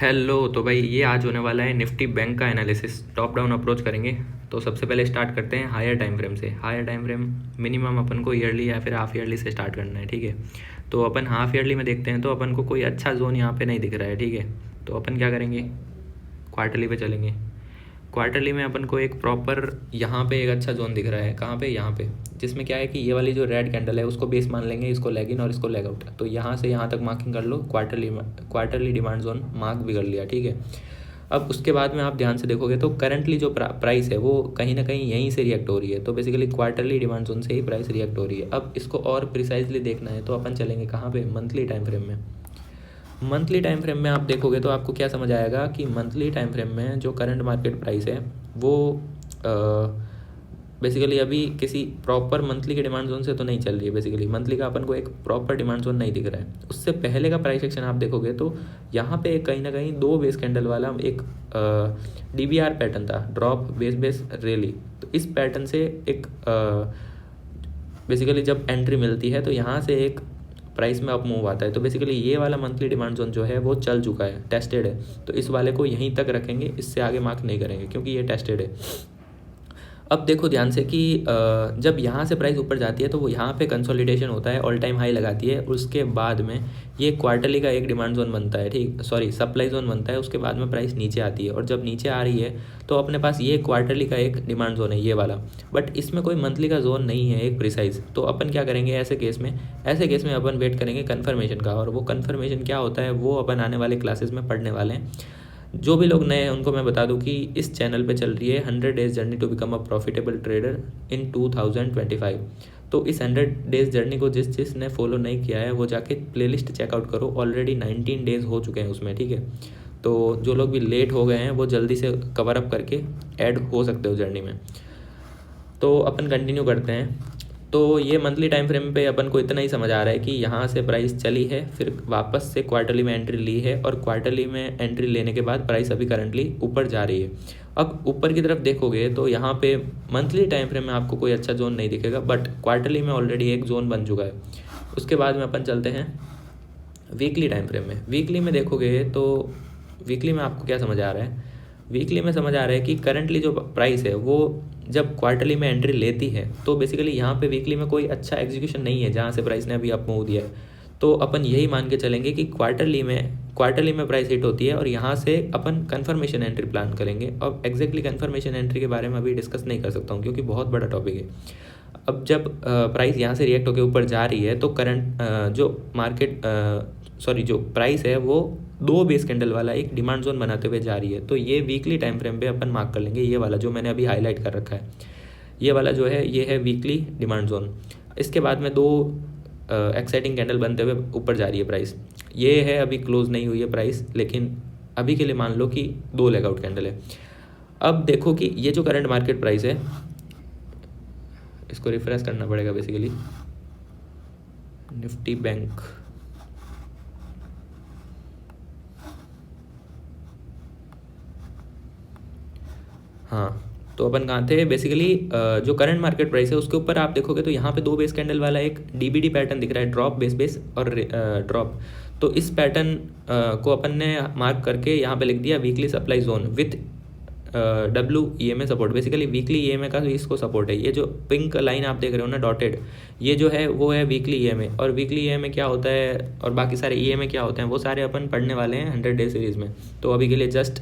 Hello. तो भाई ये आज होने वाला है निफ्टी बैंक का एनालिसिस। टॉप डाउन अप्रोच करेंगे। तो सबसे पहले स्टार्ट करते हैं हायर टाइम फ्रेम से। हायर टाइम फ्रेम मिनिमम अपन को ईयरली या फिर हाफ ईयरली से स्टार्ट करना है, ठीक है। तो अपन हाफ ईयरली में देखते हैं तो अपन को कोई अच्छा जोन यहाँ पे नहीं दिख रहा है, ठीक है। तो अपन क्या करेंगे, क्वार्टरली पे चलेंगे। क्वार्टरली में अपन को एक प्रॉपर यहाँ पे एक अच्छा जोन दिख रहा है, कहाँ पे, यहाँ पे, जिसमें क्या है कि ये वाली जो रेड कैंडल है उसको बेस मान लेंगे, इसको लेग इन और इसको लेग आउट। तो यहाँ से यहाँ तक मार्किंग कर लो, क्वार्टरली डिमांड जोन मार्क भी कर लिया, ठीक है। अब उसके बाद में आप ध्यान से देखोगे तो करंटली जो प्राइस है वो कहीं ना कहीं यहीं से रिएक्ट हो रही है। तो बेसिकली क्वार्टरली डिमांड जोन से ही प्राइस रिएक्ट हो रही है। अब इसको और प्रिसाइजली देखना है तो अपन चलेंगे कहाँ पे, मंथली टाइम फ्रेम में। मंथली टाइम फ्रेम में आप देखोगे तो आपको क्या समझ आएगा कि मंथली टाइम फ्रेम में जो करंट मार्केट प्राइस है वो बेसिकली अभी किसी प्रॉपर मंथली के डिमांड जोन से तो नहीं चल रही है। बेसिकली मंथली का अपन को एक प्रॉपर डिमांड जोन नहीं दिख रहा है। उससे पहले का प्राइस एक्शन आप देखोगे तो यहाँ पे कहीं ना कहीं दो बेस कैंडल वाला एक DBR पैटर्न था, ड्रॉप बेस बेस रैली। तो इस पैटर्न से एक बेसिकली जब एंट्री मिलती है तो यहाँ से एक प्राइस में अप मूव आता है। तो बेसिकली ये वाला मंथली डिमांड जोन जो है वो चल चुका है, टेस्टेड है। तो इस वाले को यहीं तक रखेंगे, इससे आगे मार्क नहीं करेंगे क्योंकि ये टेस्टेड है। अब देखो ध्यान से कि जब यहाँ से प्राइस ऊपर जाती है तो वो यहाँ पे कंसोलिडेशन होता है, ऑल टाइम हाई लगाती है। उसके बाद में ये क्वार्टरली का एक डिमांड जोन बनता है, ठीक, सॉरी सप्लाई जोन बनता है। उसके बाद में प्राइस नीचे आती है और जब नीचे आ रही है तो अपने पास ये क्वार्टरली का एक डिमांड जोन है, ये वाला। बट इसमें कोई मंथली का जोन नहीं है एक प्रिसाइज। तो अपन क्या करेंगे ऐसे केस में अपन वेट करेंगे कन्फर्मेशन का। और वो कन्फर्मेशन क्या होता है वो अपन आने वाले क्लासेस में पढ़ने वाले हैं। जो भी लोग नए हैं उनको मैं बता दूं कि इस चैनल पे चल रही है 100 days journey to become a profitable trader in 2025। तो इस 100 डेज जर्नी को जिसने फॉलो नहीं किया है वो जाके प्लेलिस्ट चेकआउट करो। ऑलरेडी 19 डेज हो चुके हैं उसमें, ठीक है। तो जो लोग भी लेट हो गए हैं वो जल्दी से कवर अप करके ऐड हो सकते हो जर्नी में। तो अपन कंटिन्यू करते हैं। तो ये मंथली टाइम फ्रेम पे अपन को इतना ही समझ आ रहा है कि यहाँ से प्राइस चली है, फिर वापस से क्वार्टरली में एंट्री ली है और क्वार्टरली में एंट्री लेने के बाद प्राइस अभी करंटली ऊपर जा रही है। अब ऊपर की तरफ देखोगे तो यहाँ पे मंथली टाइम फ्रेम में आपको कोई अच्छा जोन नहीं दिखेगा, बट क्वार्टरली में ऑलरेडी एक जोन बन चुका है। उसके बाद में अपन चलते हैं वीकली टाइम फ्रेम में। वीकली में देखोगे तो वीकली में आपको क्या समझ आ रहा है, वीकली में समझ आ रहा है कि करंटली जो प्राइस है वो जब क्वार्टरली में एंट्री लेती है तो बेसिकली यहाँ पे वीकली में कोई अच्छा एग्जीक्यूशन नहीं है जहाँ से प्राइस ने अभी अप मूव दिया है। तो अपन यही मान के चलेंगे कि क्वार्टरली में प्राइस हिट होती है और यहाँ से अपन कंफर्मेशन एंट्री प्लान करेंगे। अब एग्जैक्टली कंफर्मेशन एंट्री के बारे में अभी डिस्कस नहीं कर सकता हूँ क्योंकि बहुत बड़ा टॉपिक है। अब जब प्राइस यहाँ से रिएक्ट होकर ऊपर जा रही है तो करंट जो प्राइस है वो दो बेस कैंडल वाला एक डिमांड जोन बनाते हुए जा रही है। तो ये वीकली टाइम फ्रेम पे अपन मार्क कर लेंगे, ये वाला जो मैंने अभी हाईलाइट कर रखा है, ये वाला जो है ये है वीकली डिमांड जोन। इसके बाद में दो एक्साइटिंग कैंडल बनते हुए ऊपर जा रही है प्राइस। ये है अभी क्लोज नहीं हुई है प्राइस, लेकिन अभी के लिए मान लो कि दो लेगआउट कैंडल है। अब देखो कि ये जो करंट मार्केट प्राइस है, इसको रिफ्रेश करना पड़ेगा बेसिकली, निफ्टी बैंक। हाँ, तो अपन कहाँ थे बेसिकली, जो करंट मार्केट प्राइस है उसके ऊपर आप देखोगे तो यहाँ पे दो बेस कैंडल वाला एक DBD पैटर्न दिख रहा है, ड्रॉप बेस बेस और ड्रॉप। तो इस पैटर्न को अपन ने मार्क करके यहाँ पे लिख दिया weekly supply zone with WEMA support. Basically weekly EMA का इसको सपोर्ट है। ये जो पिंक लाइन आप देख रहे हो ना डॉटेड, ये जो है वो है वीकली EMA। और वीकली EMA क्या होता है और बाकी सारे EMA क्या होते हैं वो सारे अपन पढ़ने वाले हैं 100 डे सीरीज़ में। तो अभी के लिए जस्ट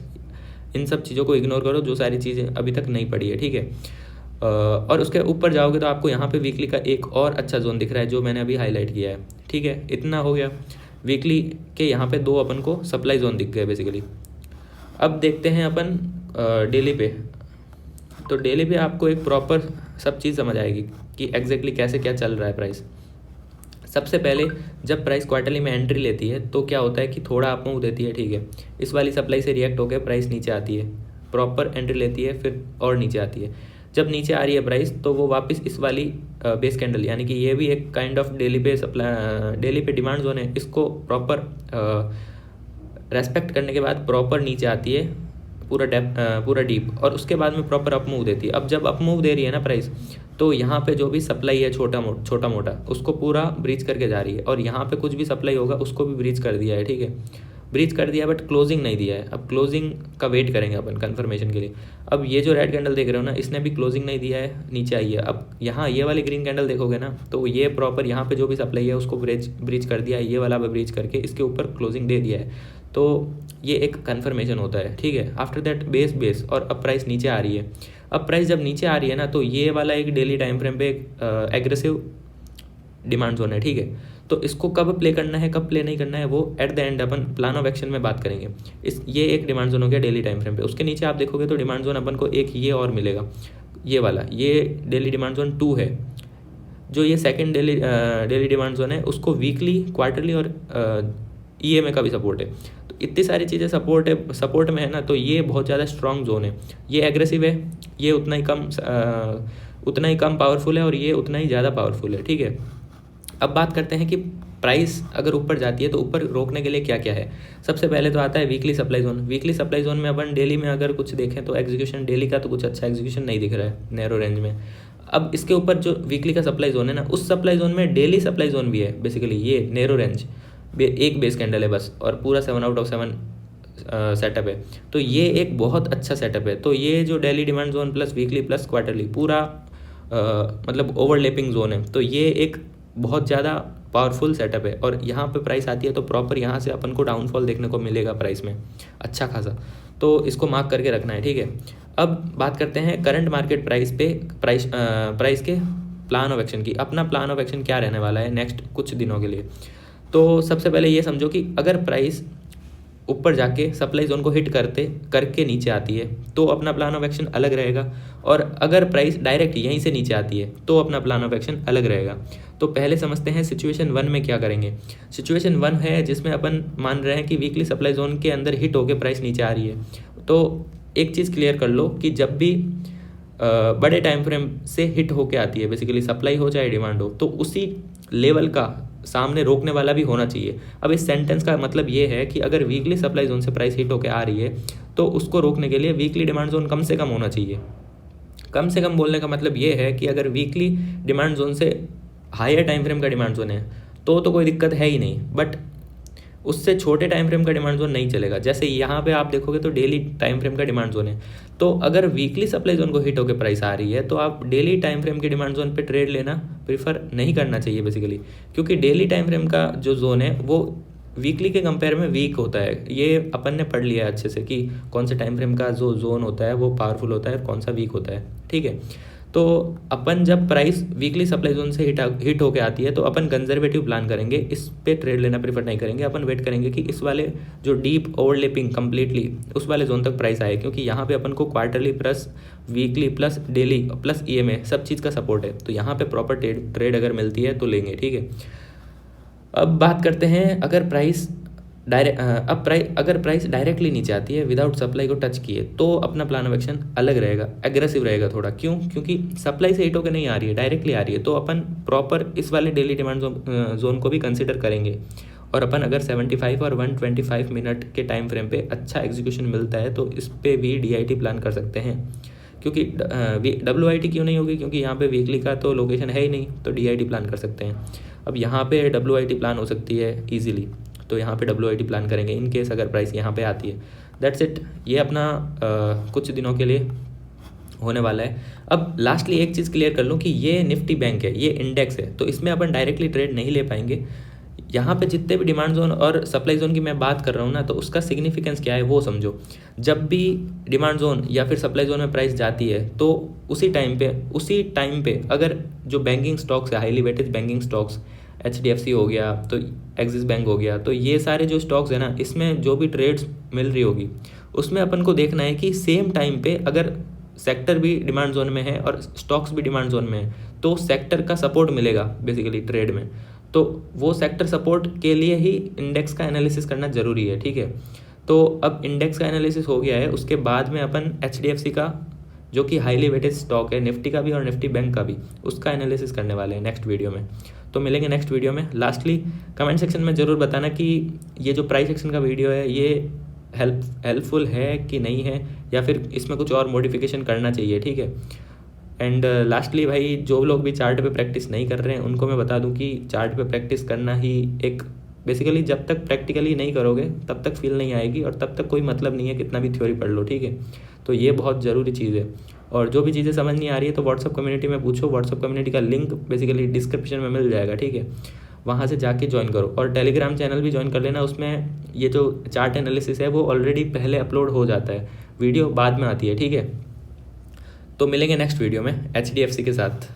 इन सब चीज़ों को इग्नोर करो जो सारी चीज़ें अभी तक नहीं पढ़ी है, ठीक है। और उसके ऊपर जाओगे तो आपको यहाँ पे वीकली का एक और अच्छा जोन दिख रहा है जो मैंने अभी हाईलाइट किया है, ठीक है। इतना हो गया वीकली के, यहाँ पे दो अपन को सप्लाई जोन दिख गए बेसिकली। अब देखते हैं अपन डेली पे। तो डेली पे आपको एक प्रॉपर सब चीज़ समझ आएगी कि एग्जैक्टली कैसे क्या चल रहा है प्राइस। सबसे पहले जब प्राइस क्वार्टरली में एंट्री लेती है तो क्या होता है कि थोड़ा अप मूव देती है, ठीक है। इस वाली सप्लाई से रिएक्ट होकर प्राइस नीचे आती है, प्रॉपर एंट्री लेती है, फिर और नीचे आती है। जब नीचे आ रही है प्राइस तो वो वापस इस वाली बेस कैंडल, यानी कि ये भी एक काइंड ऑफ डेली पे डिमांड जोन है, इसको प्रॉपर रेस्पेक्ट करने के बाद प्रॉपर नीचे आती है पूरा डीप, और उसके बाद में प्रॉपर अप मूव देती है। अब जब अप मूव दे रही है ना प्राइस, तो यहाँ पे जो भी सप्लाई है छोटा मोटा उसको पूरा ब्रीच करके जा रही है, और यहाँ पे कुछ भी सप्लाई होगा उसको भी ब्रीच कर दिया है, ठीक है। ब्रीच कर दिया बट क्लोजिंग नहीं दिया है। अब क्लोजिंग का वेट करेंगे अपन कंफर्मेशन के लिए। अब ये जो रेड कैंडल देख रहे हो ना, इसने भी क्लोजिंग नहीं दिया है, नीचे आई है। अब यहाँ ये वाली ग्रीन कैंडल देखोगे ना, तो ये प्रॉपर यहाँ पे जो भी सप्लाई है उसको ब्रीच कर दिया है, ये वाला ब्रीच करके इसके ऊपर क्लोजिंग दे दिया है। तो ये एक कन्फर्मेशन होता है, ठीक है। आफ्टर दैट बेस और अब प्राइस नीचे आ रही है। अब प्राइस जब नीचे आ रही है ना, तो ये वाला एक डेली टाइम फ्रेम पे एक एग्रेसिव डिमांड जोन है, ठीक है। तो इसको कब प्ले करना है, कब प्ले नहीं करना है, वो at the end upon plan of action में बात करेंगे। ये एक डिमांड जोन हो गया डेली टाइम फ्रेम पे। उसके नीचे आप देखोगे तो डिमांड जोन अपन को एक ये और मिलेगा, ये वाला, ये डेली डिमांड जोन 2 है। जो ये सेकंड डेली डिमांड जोन है, उसको वीकली, क्वार्टरली और EMA का भी सपोर्ट है। तो इतनी सारी चीज़ें सपोर्ट में है ना, तो ये बहुत ज़्यादा स्ट्रॉन्ग जोन है। ये एग्रेसिव है, ये उतना ही कम पावरफुल है, और ये उतना ही ज़्यादा पावरफुल है, ठीक है। अब बात करते हैं कि प्राइस अगर ऊपर जाती है तो ऊपर रोकने के लिए क्या क्या है। सबसे पहले तो आता है weekly supply zone. Weekly supply zone में अपन डेली में अगर कुछ देखें तो एग्जीक्यूशन डेली का तो कुछ अच्छा एग्जीक्यूशन नहीं दिख रहा है नैरो रेंज में। अब इसके ऊपर जो वीकली का सप्लाई जोन है ना, उस सप्लाई जोन में डेली सप्लाई जोन भी है। बेसिकली ये नैरो रेंज एक बेस कैंडल है बस, और पूरा 7 आउट ऑफ 7 सेटअप है। तो ये एक बहुत अच्छा सेटअप है। तो ये जो daily demand zone plus weekly plus quarterly पूरा मतलब ओवरलैपिंग जोन है। तो ये एक बहुत ज़्यादा पावरफुल सेटअप है। और यहाँ पे प्राइस आती है तो प्रॉपर यहाँ से अपन को डाउनफॉल देखने को मिलेगा प्राइस में अच्छा खासा। तो इसको मार्क करके रखना है, ठीक है। अब बात करते हैं करंट मार्केट प्राइस पे प्राइस के प्लान ऑफ एक्शन की। अपना प्लान ऑफ एक्शन क्या रहने वाला है नेक्स्ट कुछ दिनों के लिए। तो सबसे पहले ये समझो कि अगर प्राइस ऊपर जाके सप्लाई जोन को हिट करके नीचे आती है तो अपना प्लान ऑफ एक्शन अलग रहेगा, और अगर प्राइस डायरेक्ट यहीं से नीचे आती है तो अपना प्लान ऑफ एक्शन अलग रहेगा। तो पहले समझते हैं सिचुएशन 1 में क्या करेंगे। सिचुएशन 1 है जिसमें अपन मान रहे हैं कि वीकली सप्लाई जोन के अंदर हिट होके प्राइस नीचे आ रही है। तो एक चीज़ क्लियर कर लो कि जब भी बड़े टाइम फ्रेम से हिट होके आती है, बेसिकली सप्लाई हो चाहे डिमांड हो, तो उसी लेवल का सामने रोकने वाला भी होना चाहिए। अब इस सेंटेंस का मतलब ये है कि अगर वीकली सप्लाई जोन से प्राइस हिट होके आ रही है तो उसको रोकने के लिए वीकली डिमांड जोन कम से कम होना चाहिए। कम से कम बोलने का मतलब ये है कि अगर वीकली डिमांड जोन से हायर टाइम फ्रेम का डिमांड जोन है तो कोई दिक्कत है ही नहीं, बट उससे छोटे टाइम फ्रेम का डिमांड जोन नहीं चलेगा। जैसे यहाँ पे आप देखोगे तो डेली टाइम फ्रेम का डिमांड जोन है। तो अगर वीकली सप्लाई जोन को हिट होकर प्राइस आ रही है तो आप डेली टाइम फ्रेम के डिमांड जोन पे ट्रेड लेना प्रीफर नहीं करना चाहिए बेसिकली, क्योंकि डेली टाइम फ्रेम का जो जोन है वो वीकली के कंपेयर में वीक होता है। ये अपन ने पढ़ लिया है अच्छे से कि कौन से टाइम फ्रेम का जो जोन होता है वो पावरफुल होता है और कौन सा वीक होता है, ठीक है। तो अपन जब प्राइस वीकली सप्लाई जोन से हिट होके आती है तो अपन कंजर्वेटिव प्लान करेंगे, इस पे ट्रेड लेना प्रीफर नहीं करेंगे। अपन वेट करेंगे कि इस वाले जो डीप ओवरलैपिंग कंप्लीटली उस वाले जोन तक प्राइस आए, क्योंकि यहाँ पे अपन को quarterly plus weekly plus daily plus EMA सब चीज़ का सपोर्ट है। तो यहाँ पे प्रॉपर ट्रेड अगर मिलती है तो लेंगे, ठीक है। अब बात करते हैं अगर प्राइस डायरेक्टली नीचे आती है विदाउट सप्लाई को टच किए तो अपना प्लान ऑफ एक्शन अलग रहेगा, एग्रेसिव रहेगा थोड़ा। क्यों? क्योंकि सप्लाई से हिट होकर नहीं आ रही है, डायरेक्टली आ रही है। तो अपन प्रॉपर इस वाले डेली डिमांड जोन को भी कंसिडर करेंगे। और अपन अगर 75 और 125 मिनट के टाइम फ्रेम पे अच्छा एग्जीक्यूशन मिलता है तो इस पर भी DIT प्लान कर सकते हैं। क्योंकि WIT क्यों नहीं होगी, क्योंकि यहाँ पे वीकली का तो लोकेशन है ही नहीं, तो DIT प्लान कर सकते हैं। अब यहाँ पे WIT प्लान हो सकती है ईजिली, तो यहाँ पे WIT प्लान करेंगे इन केस अगर प्राइस यहाँ पे आती है। दैट्स इट, ये अपना कुछ दिनों के लिए होने वाला है। अब लास्टली एक चीज़ क्लियर कर लूँ कि ये निफ्टी बैंक है, ये इंडेक्स है, तो इसमें अपन डायरेक्टली ट्रेड नहीं ले पाएंगे। यहाँ पे जितने भी डिमांड जोन और सप्लाई जोन की मैं बात कर रहा हूँ ना, तो उसका सिग्निफिकेंस क्या है वो समझो। जब भी डिमांड जोन या फिर सप्लाई जोन में प्राइस जाती है तो उसी टाइम पे अगर जो बैंकिंग स्टॉक्स है, highly weighted banking stocks, HDFC हो गया, तो एक्सिस बैंक हो गया, तो ये सारे जो स्टॉक्स है ना, इसमें जो भी ट्रेड्स मिल रही होगी उसमें अपन को देखना है कि सेम टाइम पे अगर सेक्टर भी डिमांड जोन में है और स्टॉक्स भी डिमांड जोन में है तो सेक्टर का सपोर्ट मिलेगा बेसिकली ट्रेड में। तो वो सेक्टर सपोर्ट के लिए ही इंडेक्स का एनालिसिस करना ज़रूरी है, ठीक है। तो अब इंडेक्स का एनालिसिस हो गया है, उसके बाद में अपन HDFC का जो कि हाईली वेटेड स्टॉक है, निफ्टी का भी और निफ्टी बैंक का भी, उसका एनालिसिस करने वाले हैं नेक्स्ट वीडियो में। तो मिलेंगे नेक्स्ट वीडियो में। लास्टली कमेंट सेक्शन में ज़रूर बताना कि ये जो प्राइस एक्शन का वीडियो है ये हेल्पफुल है कि नहीं है, या फिर इसमें कुछ और मॉडिफिकेशन करना चाहिए, ठीक है। एंड लास्टली भाई, जो लोग भी चार्ट पे प्रैक्टिस नहीं कर रहे हैं उनको मैं बता दूं कि चार्ट पे प्रैक्टिस करना ही एक बेसिकली जब तक प्रैक्टिकली नहीं करोगे तब तक फील नहीं आएगी, और तब तक कोई मतलब नहीं है कितना भी थ्योरी पढ़ लो, ठीक है। तो ये बहुत ज़रूरी चीज़ है। और जो भी चीज़ें समझ नहीं आ रही है तो व्हाट्सअप कम्युनिटी में पूछो, व्हाट्सअप कम्युनिटी का लिंक बेसिकली डिस्क्रिप्शन में मिल जाएगा, ठीक है। वहाँ से जाके ज्वाइन करो, और टेलीग्राम चैनल भी ज्वाइन कर लेना। उसमें ये जो चार्ट एनालिसिस है वो ऑलरेडी पहले अपलोड हो जाता है, वीडियो बाद में आती है, ठीक है। तो मिलेंगे नेक्स्ट वीडियो में HDFC के साथ।